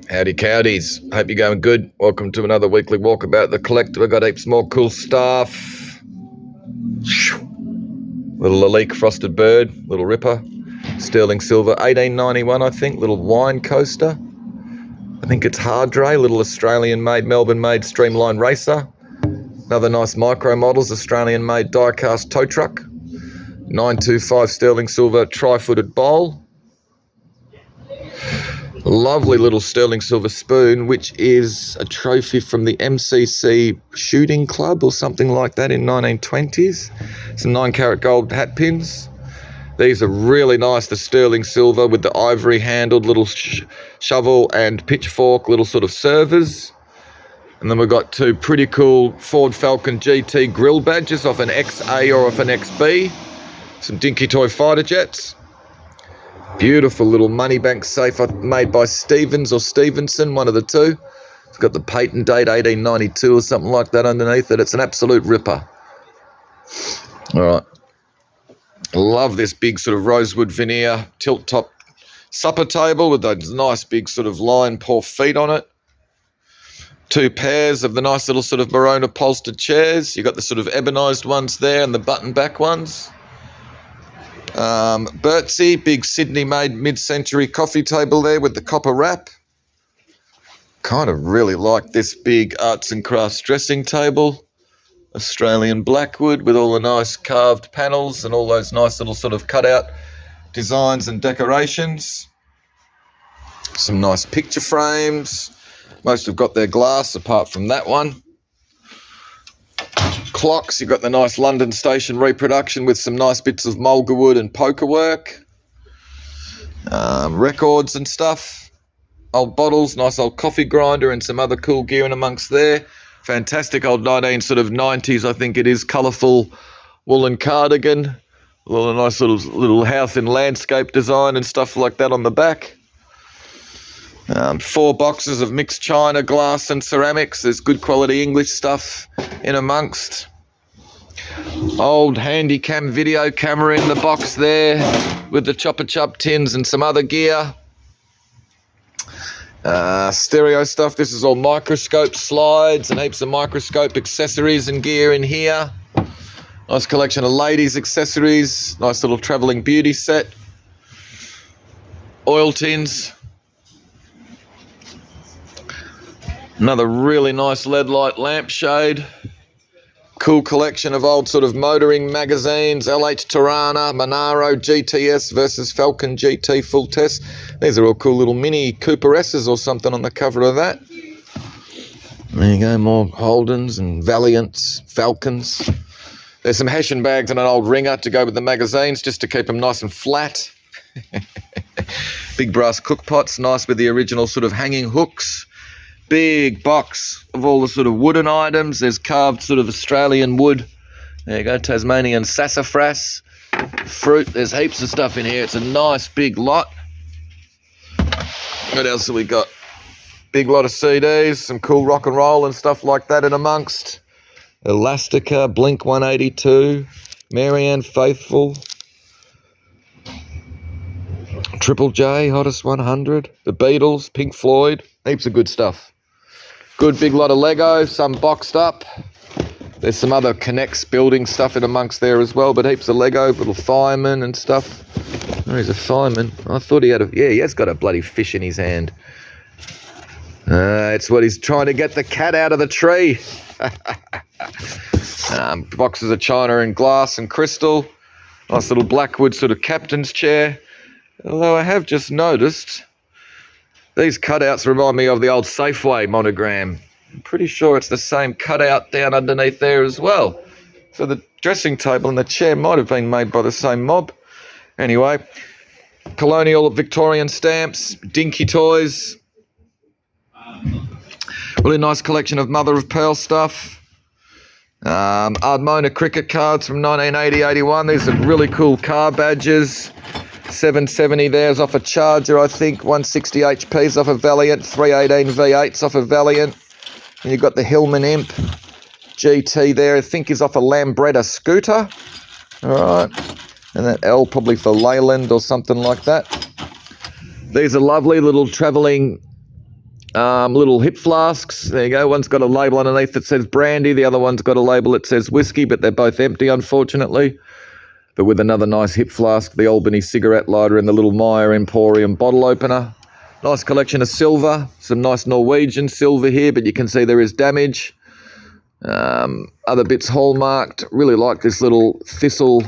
Howdy cowdies, hope you're going good. Welcome to another weekly walkabout the collector. We've got heaps more cool stuff. Little Lalique frosted bird, little ripper. Sterling silver, 1891 I think, little wine coaster. I think it's Hardray, little Australian made, Melbourne made streamline racer. Another nice micro models, Australian made die cast tow truck. 925 sterling silver tri-footed bowl. Lovely little sterling silver spoon, which is a trophy from the MCC shooting club or something like that in 1920s. Some 9-carat gold hat pins. These are really nice, the sterling silver with the ivory handled little shovel and pitchfork little sort of servers. And then we've got two pretty cool Ford Falcon GT grill badges off an XA or off an XB. Some dinky toy fighter jets. Beautiful little money bank safe made by Stevens or Stevenson, one of the two. It's got the patent date 1892 or something like that underneath it. It's an absolute ripper. All right. Love this big sort of rosewood veneer tilt top supper table with those nice big sort of lion paw feet on it. Two pairs of the nice little sort of maroon upholstered chairs. You've got the sort of ebonized ones there and the button back ones. Birdsey, big Sydney made mid-century coffee table there with the copper wrap. Kind of really like this big arts and crafts dressing table. Australian blackwood with all the nice carved panels and all those nice little sort of cutout designs and decorations. Some nice picture frames. Most have got their glass apart from that one. Clocks, you've got the nice London Station reproduction with some nice bits of mulga wood and poker work. Records and stuff. Old bottles, nice old coffee grinder and some other cool gear in amongst there. Fantastic old 90s, I think it is, colourful woolen cardigan. A little nice sort of little house and landscape design and stuff like that on the back. 4 boxes of mixed china, glass and ceramics. There's good quality English stuff in amongst. Old handy cam video camera in the box there with the chopper chop tins and some other gear. Stereo stuff. This is all microscope slides and heaps of microscope accessories and gear in here. Nice collection of ladies accessories. Nice little travelling beauty set. Oil tins. Another really nice LED light lampshade. Cool collection of old sort of motoring magazines. LH Tirana, Monaro, GTS versus Falcon GT full test. These are all cool little mini Cooper S's or something on the cover of that. There you go, more Holdens and Valiants, Falcons. There's some Hessian bags and an old ringer to go with the magazines just to keep them nice and flat. Big brass cook pots, nice with the original sort of hanging hooks. Big box of all the sort of wooden items. There's carved sort of Australian wood. There you go, Tasmanian sassafras. Fruit, there's heaps of stuff in here. It's a nice big lot. What else have we got? Big lot of CDs, some cool rock and roll and stuff like that in amongst. Elastica, Blink 182, Marianne Faithfull, Triple J, Hottest 100, The Beatles, Pink Floyd, heaps of good stuff. Good big lot of Lego, some boxed up. There's some other Connects building stuff in amongst there as well, but heaps of Lego, little firemen and stuff. Oh, he's a fireman. I thought he had he has got a bloody fish in his hand. It's what he's trying to get the cat out of the tree. Boxes of china and glass and crystal. Nice little blackwood sort of captain's chair. Although I have just noticed these cutouts remind me of the old Safeway monogram. I'm pretty sure it's the same cutout down underneath there as well. So the dressing table and the chair might have been made by the same mob. Anyway, colonial Victorian stamps, dinky toys. Really nice collection of mother of pearl stuff. Ardmona cricket cards from 1980-81. These are really cool car badges. 770 there's off a Charger, I think. 160 HP's off a Valiant. 318 V8's off a Valiant. And you've got the Hillman Imp GT there, I think is off a Lambretta scooter. All right. And that L probably for Leyland or something like that. These are lovely little travelling Little hip flasks. There you go. One's got a label underneath that says brandy. The other one's got a label that says whiskey, but they're both empty, unfortunately. But with another nice hip flask, the Albany cigarette lighter and the little Meyer Emporium bottle opener. Nice collection of silver. Some nice Norwegian silver here, but you can see there is damage. Other bits hallmarked. Really like this little thistle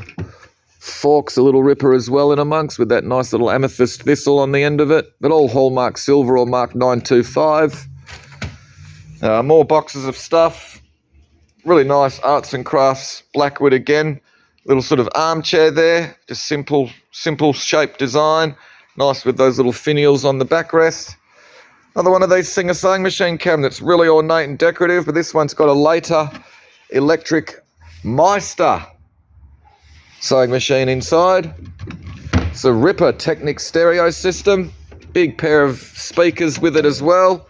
forks, a little ripper as well in amongst with that nice little amethyst thistle on the end of it. But all hallmark silver or marked 925. More boxes of stuff. Really nice arts and crafts Blackwood again. Little sort of armchair there. Just simple shaped design. Nice with those little finials on the backrest. Another one of these Singer sewing machine cabinets. Really ornate and decorative, but this one's got a later electric Meister sewing machine inside. It's a Ripper Technic stereo system. Big pair of speakers with it as well.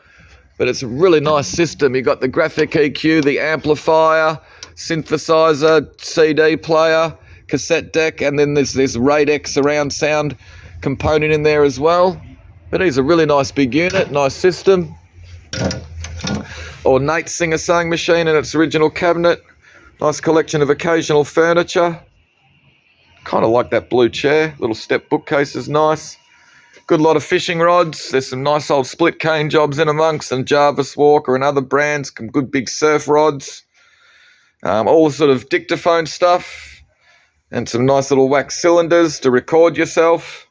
But it's a really nice system. You've got the graphic EQ, the amplifier, synthesizer, CD player, cassette deck, and then there's this Radex surround sound component in there as well. But it's a really nice big unit, nice system. Ornate Singer sewing machine in its original cabinet. Nice collection of occasional furniture. Kind of like that blue chair. Little step bookcase is nice. Good lot of fishing rods. There's some nice old split cane jobs in amongst, and Jarvis Walker and other brands. Some good big surf rods. All sort of dictaphone stuff. And some nice little wax cylinders to record yourself.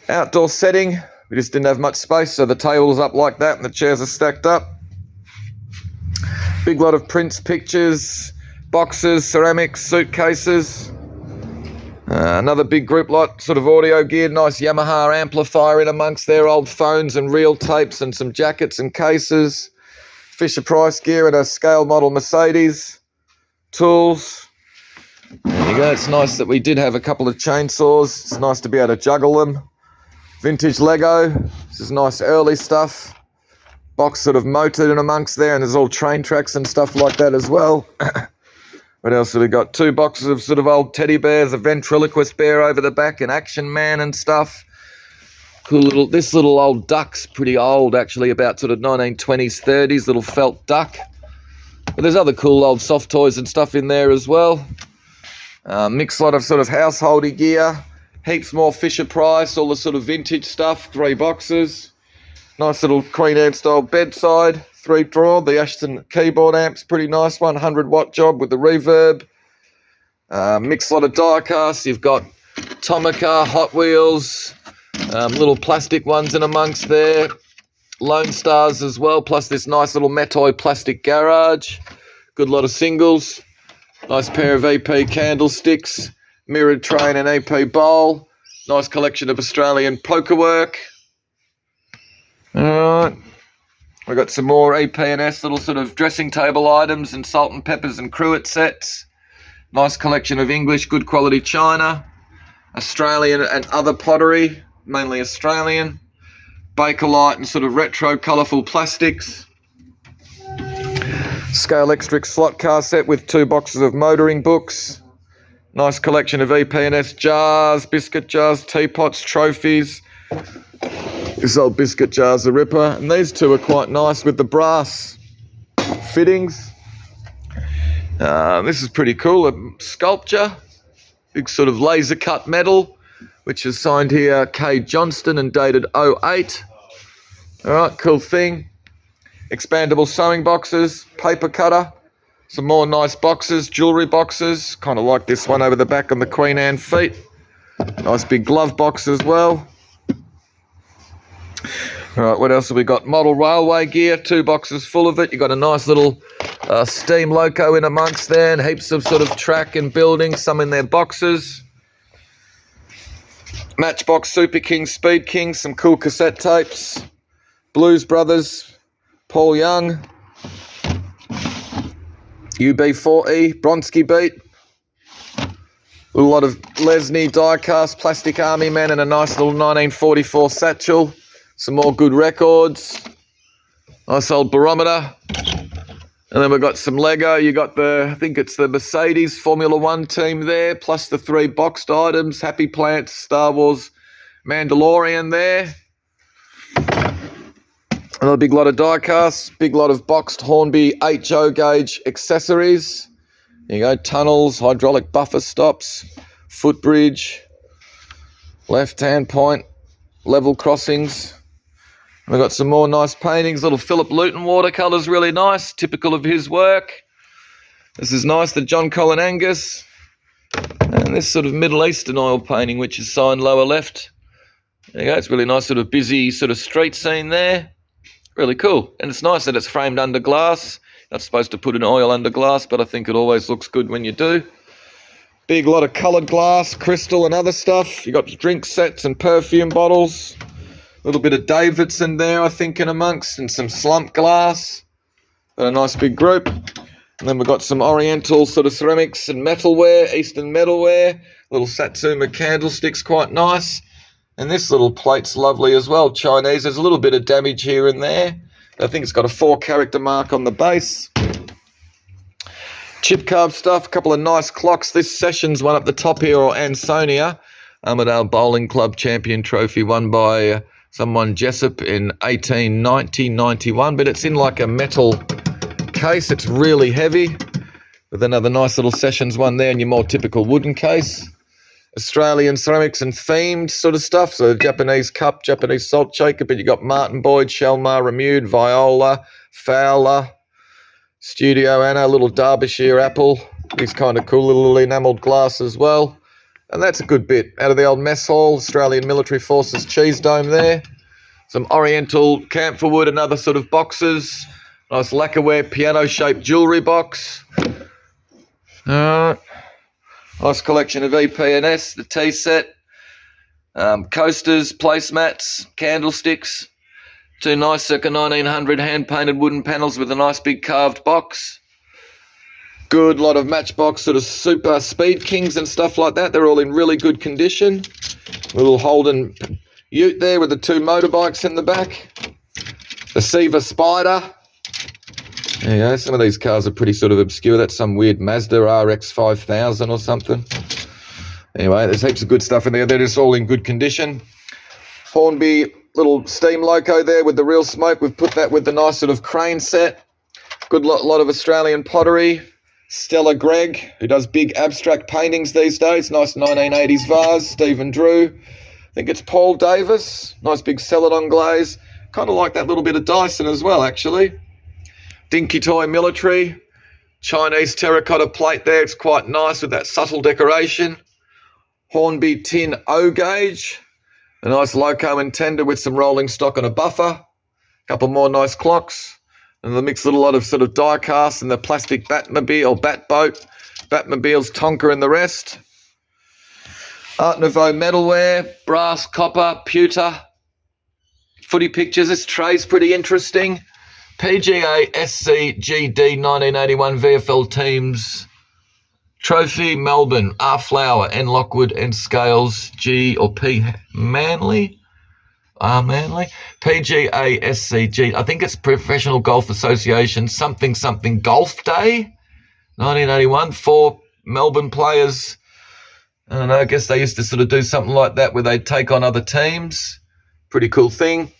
Outdoor setting. We just didn't have much space, so the table's up like that and the chairs are stacked up. Big lot of prints, pictures, boxes, ceramics, suitcases. Another big group lot, sort of audio gear, nice Yamaha amplifier in amongst there, old phones and reel tapes and some jackets and cases. Fisher Price gear and a scale model Mercedes. Tools. There you go, it's nice that we did have a couple of chainsaws. It's nice to be able to juggle them. Vintage Lego. This is nice early stuff. Box sort of motored in amongst there, and there's all train tracks and stuff like that as well. What else have we got? 2 boxes of sort of old teddy bears, a ventriloquist bear over the back, an Action Man and stuff. Cool little, this little old duck's pretty old actually, about sort of 1920s, 30s, little felt duck. But there's other cool old soft toys and stuff in there as well. Mixed lot of sort of householdy gear. Heaps more Fisher Price, all the sort of vintage stuff, 3 boxes. Nice little Queen Anne style bedside, 3 drawer. The Ashton keyboard amp's pretty nice one, 100-watt job with the reverb. Mixed lot of die casts. You've got Tomica, Hot Wheels, little plastic ones in amongst there. Lone Stars as well, plus this nice little Metoy plastic garage. Good lot of singles. Nice pair of EP candlesticks. Mirrored train and EP bowl. Nice collection of Australian poker work. Alright. We've got some more EP&S little sort of dressing table items and salt and peppers and cruet sets. Nice collection of English good quality china. Australian and other pottery, mainly Australian. Bakelite and sort of retro colourful plastics. Scale Electric slot car set with 2 boxes of motoring books. Nice collection of EP&S jars, biscuit jars, teapots, trophies. This old biscuit jar's a ripper. And these 2 are quite nice with the brass fittings. This is pretty cool. A sculpture. Big sort of laser cut metal, which is signed here K. Johnston and dated 08. Alright, cool thing. Expandable sewing boxes, paper cutter. Some more nice boxes, jewellery boxes. Kind of like this one over the back on the Queen Anne feet. Nice big glove box as well. Alright, what else have we got? Model railway gear, 2 boxes full of it. You've got a nice little steam loco in amongst there and heaps of sort of track and building, some in their boxes. Matchbox Super King, Speed King, some cool cassette tapes. Blues Brothers, Paul Young. UB40, Bronski Beat. A lot of Lesney die-cast, plastic army man and a nice little 1944 satchel. Some more good records. Nice old barometer. And then we've got some Lego. You got the, I think it's the Mercedes Formula 1 team there, plus the 3 boxed items. Happy Plants, Star Wars, Mandalorian there. Another big lot of die casts, big lot of boxed Hornby HO gauge accessories. There you go, tunnels, hydraulic buffer stops, footbridge, left-hand point, level crossings. We've got some more nice paintings, little Philip Luton watercolours, really nice, typical of his work. This is nice, the John Colin Angus. And this sort of Middle Eastern oil painting, which is signed lower left. There you go, it's really nice, sort of busy sort of street scene there. Really cool. And it's nice that it's framed under glass. Not supposed to put an oil under glass, but I think it always looks good when you do. Big lot of coloured glass, crystal and other stuff. You got drink sets and perfume bottles. A little bit of Davidson there, I think, in amongst, and some slump glass. Got a nice big group. And then we've got some Oriental sort of ceramics and metalware, Eastern metalware. Little Satsuma candlesticks, quite nice. And this little plate's lovely as well, Chinese. There's a little bit of damage here and there. I think it's got a 4-character mark on the base. Chip carved stuff, a couple of nice clocks. This Sessions one up the top here, or Ansonia, Armadale Bowling Club Champion Trophy, won by someone Jessup in 1890-91. But it's in like a metal case. It's really heavy. With another nice little Sessions one there in your more typical wooden case. Australian ceramics and themed sort of stuff. So Japanese cup, Japanese salt shaker, but you got Martin Boyd, Shelmar, Remude, Viola, Fowler, Studio Anna, little Derbyshire apple. These kind of cool little enamelled glass as well. And that's a good bit. Out of the old mess hall, Australian Military Forces cheese dome there. Some Oriental camphor wood and other sort of boxes. Nice lacquerware piano-shaped jewellery box. Nice collection of EP&S, the tea set, coasters, placemats, candlesticks, 2 nice circa 1900 hand-painted wooden panels with a nice big carved box. Good lot of Matchbox sort of super Speed Kings and stuff like that. They're all in really good condition. Little Holden ute there with the 2 motorbikes in the back. The Siva Spider. There you go, some of these cars are pretty sort of obscure. That's some weird Mazda RX 5000 or something. Anyway, there's heaps of good stuff in there. They're just all in good condition. Hornby little steam loco there with the real smoke. We've put that with the nice sort of crane set. Good lot of Australian pottery. Stella Gregg, who does big abstract paintings these days. Nice 1980s vase. Stephen Drew. I think it's Paul Davis. Nice big Celadon glaze. Kind of like that little bit of Dyson as well, actually. Dinky Toy Military, Chinese terracotta plate there. It's quite nice with that subtle decoration. Hornby Tin O gauge. A nice loco and tender with some rolling stock and a buffer. A couple more nice clocks. And the mixed little lot of sort of die casts and the plastic Batmobile or Batboat. Batmobiles, Tonka and the rest. Art Nouveau metalware, brass, copper, pewter. Footy pictures. This tray's pretty interesting. PGA SC GD 1981 VFL Teams Trophy Melbourne R Flower N Lockwood N Scales G or P Manly R Manly PGA SCG, I think it's Professional Golf Association something Golf Day 1981. 4 Melbourne players. I don't know, I guess they used to sort of do something like that where they'd take on other teams. Pretty cool thing.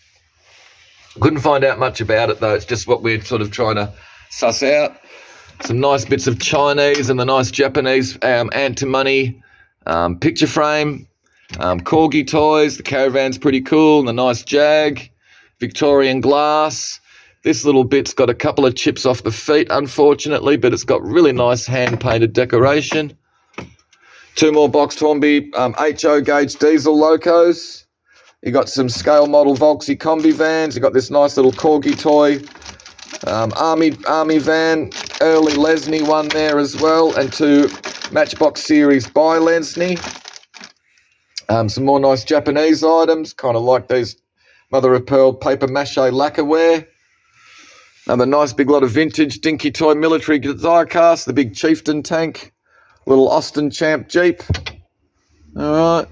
Couldn't find out much about it though. It's just what we're sort of trying to suss out. Some nice bits of Chinese and the nice Japanese antimony picture frame. Corgi toys. The caravan's pretty cool. And the nice Jag. Victorian glass. This little bit's got a couple of chips off the feet, unfortunately, but it's got really nice hand-painted decoration. 2 more boxed Hornby HO gauge diesel locos. You got some scale model Volksy combi vans. You got this nice little Corgi toy army van, early Lesney one there as well, and 2 Matchbox series by Lesney. Some more nice Japanese items, kind of like these mother of pearl paper mache lacquerware. Another nice big lot of vintage Dinky Toy military die cast, the big Chieftain tank, little Austin Champ Jeep. All right.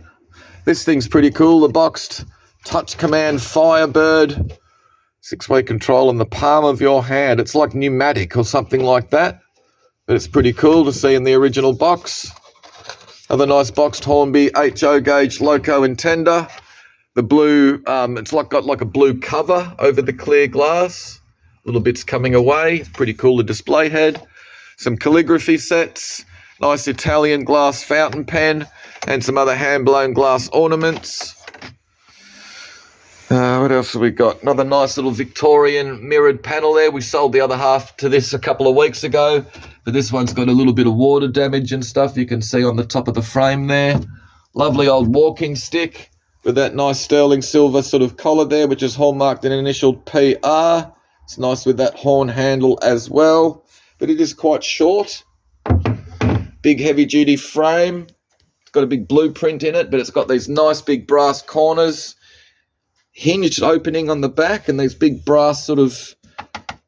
This thing's pretty cool, the boxed Touch Command Firebird, 6-way control in the palm of your hand. It's like pneumatic or something like that, but it's pretty cool to see in the original box. Another nice boxed Hornby HO gauge loco and tender. The blue, it's got like a blue cover over the clear glass. Little bits coming away. Pretty cool, the display head. Some calligraphy sets. Nice Italian glass fountain pen. And some other hand-blown glass ornaments. What else have we got? Another nice little Victorian mirrored panel there. We sold the other half to this a couple of weeks ago. But this one's got a little bit of water damage and stuff. You can see on the top of the frame there. Lovely old walking stick with that nice sterling silver sort of collar there, which is hallmarked and initialed PR. It's nice with that horn handle as well. But it is quite short. Big heavy-duty frame. It's got a big blueprint in it, but it's got these nice big brass corners. Hinged opening on the back and these big brass sort of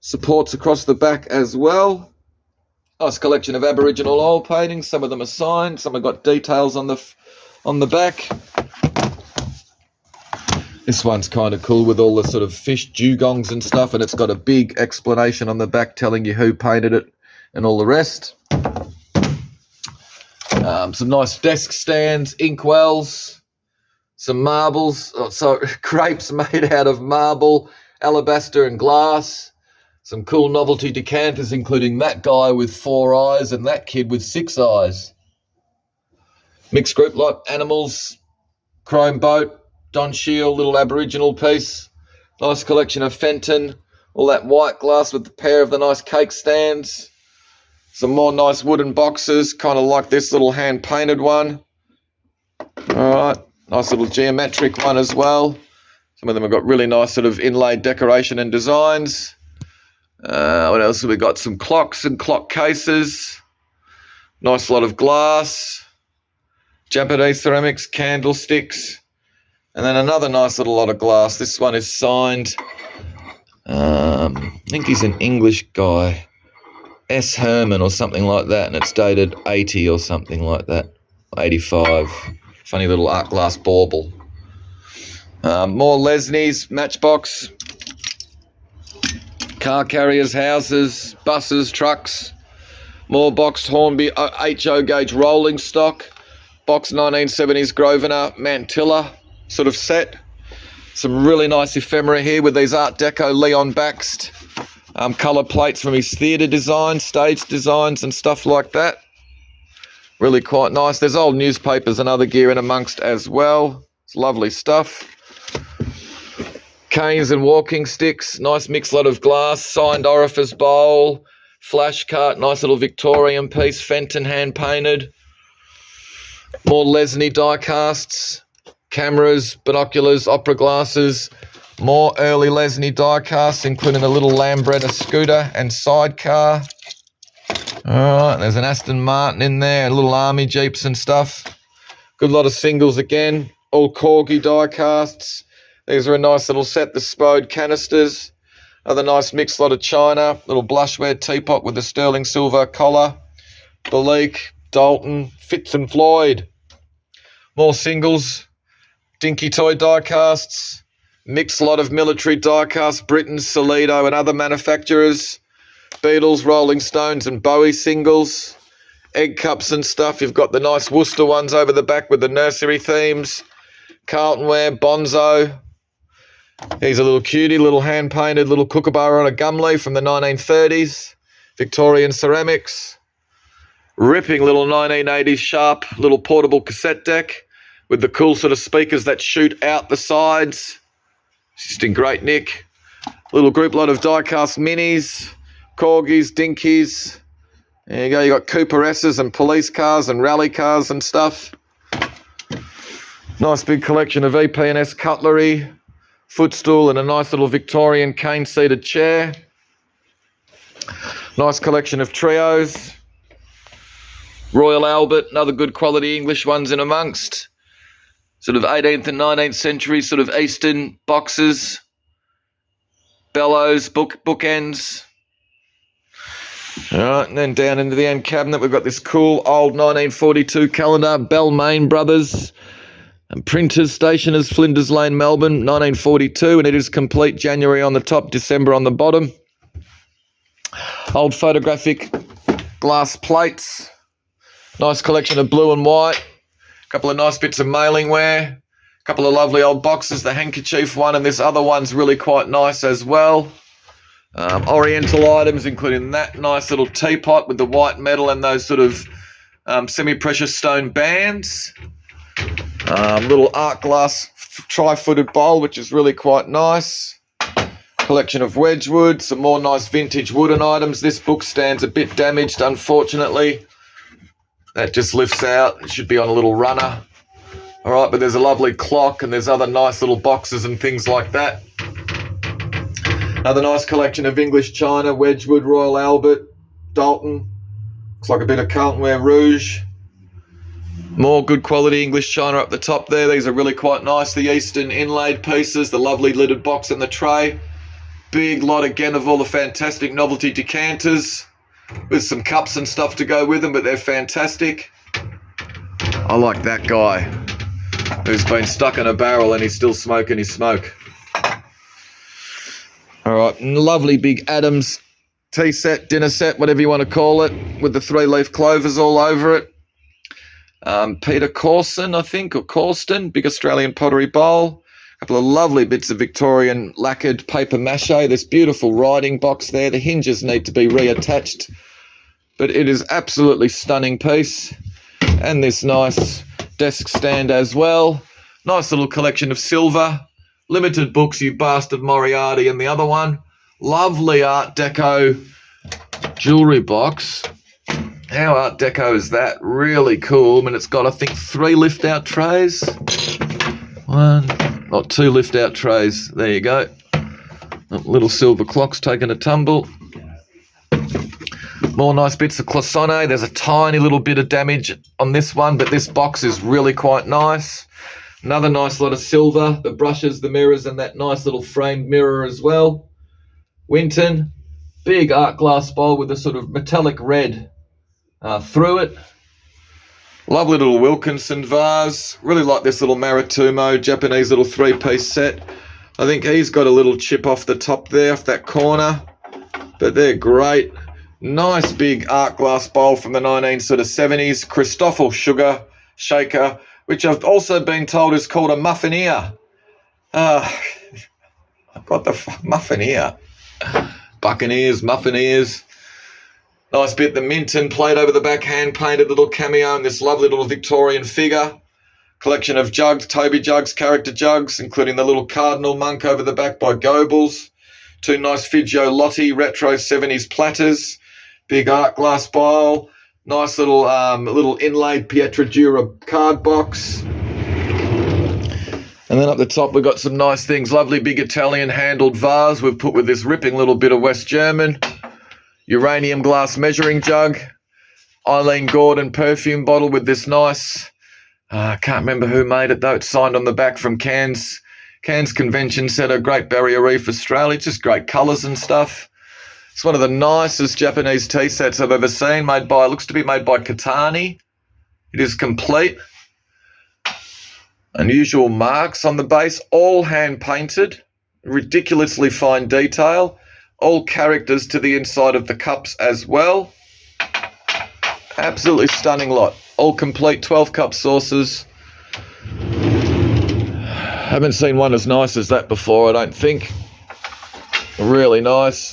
supports across the back as well. Nice collection of Aboriginal oil paintings. Some of them are signed. Some have got details on the back. This one's kind of cool with all the sort of fish dugongs and stuff, and it's got a big explanation on the back telling you who painted it and all the rest. Some nice desk stands, inkwells, some marbles, grapes made out of marble, alabaster and glass. Some cool novelty decanters, including that guy with 4 eyes and that kid with 6 eyes. Mixed group like animals, chrome boat, Don Shield, little Aboriginal piece. Nice collection of Fenton, all that white glass with the pair of the nice cake stands. Some more nice wooden boxes, kind of like this little hand-painted one. All right, nice little geometric one as well. Some of them have got really nice sort of inlaid decoration and designs. What else have we got? Some clocks and clock cases. Nice lot of glass. Japanese ceramics, candlesticks. And then another nice little lot of glass. This one is signed. I think he's an English guy. S. Herman or something like that. And it's dated 80 or something like that. 85. Funny little art glass bauble. More Lesnies, Matchbox. Car carriers, houses, buses, trucks. More boxed Hornby HO gauge rolling stock. Box 1970s Grosvenor Mantilla sort of set. Some really nice ephemera here with these Art Deco Leon Baxt colour plates from his theatre design, stage designs and stuff like that. Really quite nice. There's old newspapers and other gear in amongst as well. It's lovely stuff. Canes and walking sticks. Nice mixed lot of glass. Signed orifice bowl. Flash cart. Nice little Victorian piece. Fenton hand painted. More Lesney die casts. Cameras, binoculars, opera glasses. More early Lesney die casts, including a little Lambretta scooter and sidecar. Alright, there's an Aston Martin in there, and little army jeeps and stuff. Good lot of singles again. All Corgi die casts. These are a nice little set, the Spode canisters. Another nice mixed lot of china. Little blushware teapot with the sterling silver collar. Belique, Dalton, Fitz and Floyd. More singles. Dinky toy die casts. Mixed lot of military die casts. Britain, Solido and other manufacturers. Beatles, Rolling Stones and Bowie singles. Egg cups and stuff. You've got the nice Worcester ones over the back with the nursery themes. Carltonware, Bonzo. Here's a little cutie, little hand-painted little kookaburra on a gum leaf from the 1930s. Victorian ceramics. Ripping little 1980s sharp little portable cassette deck with the cool sort of speakers that shoot out the sides. Just in great nick. Little group lot of die-cast minis, corgis, dinkies. There you go, you got Cooper S's and police cars and rally cars and stuff. Nice big collection of EP&S cutlery, footstool and a nice little Victorian cane-seated chair. Nice collection of trios. Royal Albert, another good quality English ones in amongst. Sort of 18th and 19th century sort of Eastern boxes. Bellows, bookends. All right, and then down into the end cabinet, we've got this cool old 1942 calendar, Balmain Brothers, and printers, stationers, Flinders Lane, Melbourne, 1942, and it is complete. January on the top, December on the bottom. Old photographic glass plates. Nice collection of blue and white. A couple of nice bits of mailing ware. A couple of lovely old boxes, the handkerchief one and this other one's really quite nice as well. Oriental items, including that nice little teapot with the white metal and those sort of semi-precious stone bands. Little art glass tri-footed bowl, which is really quite nice. Collection of Wedgwood, some more nice vintage wooden items. This book stand's a bit damaged, unfortunately. That just lifts out. It should be on a little runner. All right, but there's a lovely clock and there's other nice little boxes and things like that. Another nice collection of English china, Wedgwood, Royal Albert, Dalton. Looks like a bit of Carltonware Rouge. More good quality English china up the top there. These are really quite nice. The Eastern inlaid pieces, the lovely lidded box and the tray. Big lot again of all the fantastic novelty decanters with some cups and stuff to go with them, but they're fantastic. I like that guy who's been stuck in a barrel and he's still smoking his smoke. All right, lovely big Adams tea set, dinner set, whatever you want to call it, with the 3-leaf clovers all over it. Peter Corson, I think, or Corston, big Australian pottery bowl. A couple of lovely bits of Victorian lacquered paper mache. This beautiful writing box there. The hinges need to be reattached, but it is absolutely stunning piece. And this nice desk stand as well. Nice little collection of silver. Limited books, you bastard, Moriarty, and the other one. Lovely Art Deco jewellery box. How Art Deco is that? Really cool. I mean, it's got, I think, 3 lift-out trays. 2 lift-out trays. There you go. Little silver clock's taking a tumble. More nice bits of Cloisonne. There's a tiny little bit of damage on this one, but this box is really quite nice. Another nice lot of silver, the brushes, the mirrors, and that nice little framed mirror as well. Winton, big art glass bowl with a sort of metallic red through it. Lovely little Wilkinson vase. Really like this little Maritumo Japanese little 3-piece set. I think he's got a little chip off the top there, off that corner, but they're great. Nice big art glass bowl from the 1970s. Christoffel sugar shaker, which I've also been told is called a muffineer. What the fuck? Muffineer. Buccaneers, muffineers. Nice bit, the Minton plate over the back, hand-painted little cameo and this lovely little Victorian figure. Collection of jugs, Toby jugs, character jugs, including the little Cardinal monk over the back by Goebbels. 2 nice Figgio Lotti retro 70s platters. Big art glass bowl. Nice little inlaid Pietratura card box. And then up the top we've got some nice things. Lovely big Italian handled vase we've put with this ripping little bit of West German. Uranium glass measuring jug. Eileen Gordon perfume bottle with this nice, I can't remember who made it though. It's signed on the back from Cairns Convention Centre, Great Barrier Reef, Australia. Just great colours and stuff. It's one of the nicest Japanese tea sets I've ever seen, looks to be made by Katani. It is complete. Unusual marks on the base, all hand painted, ridiculously fine detail, all characters to the inside of the cups as well. Absolutely stunning lot. All complete 12-cup saucers. Haven't seen one as nice as that before, I don't think. Really nice.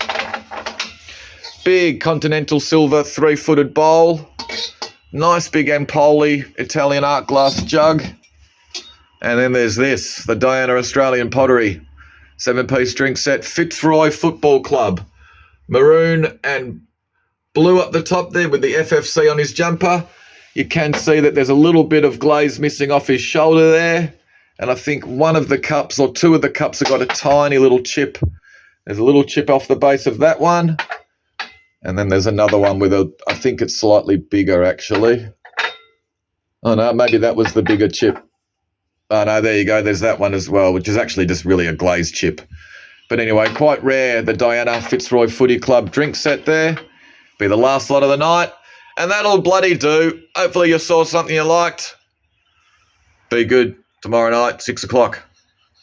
Big continental silver 3-footed bowl. Nice big Ampoli Italian art glass jug. And then there's this, the Diana Australian Pottery 7-piece drink set, Fitzroy Football Club. Maroon and blue up the top there with the FFC on his jumper. You can see that there's a little bit of glaze missing off his shoulder there. And I think one of the cups or 2 of the cups have got a tiny little chip. There's a little chip off the base of that one. And then there's another one with I think it's slightly bigger actually. Oh no, maybe that was the bigger chip. Oh no, there you go, there's that one as well, which is actually just really a glazed chip. But anyway, quite rare, the Diana Fitzroy Footy Club drink set there. Be the last lot of the night. And that'll bloody do. Hopefully you saw something you liked. Be good tomorrow night, 6 o'clock.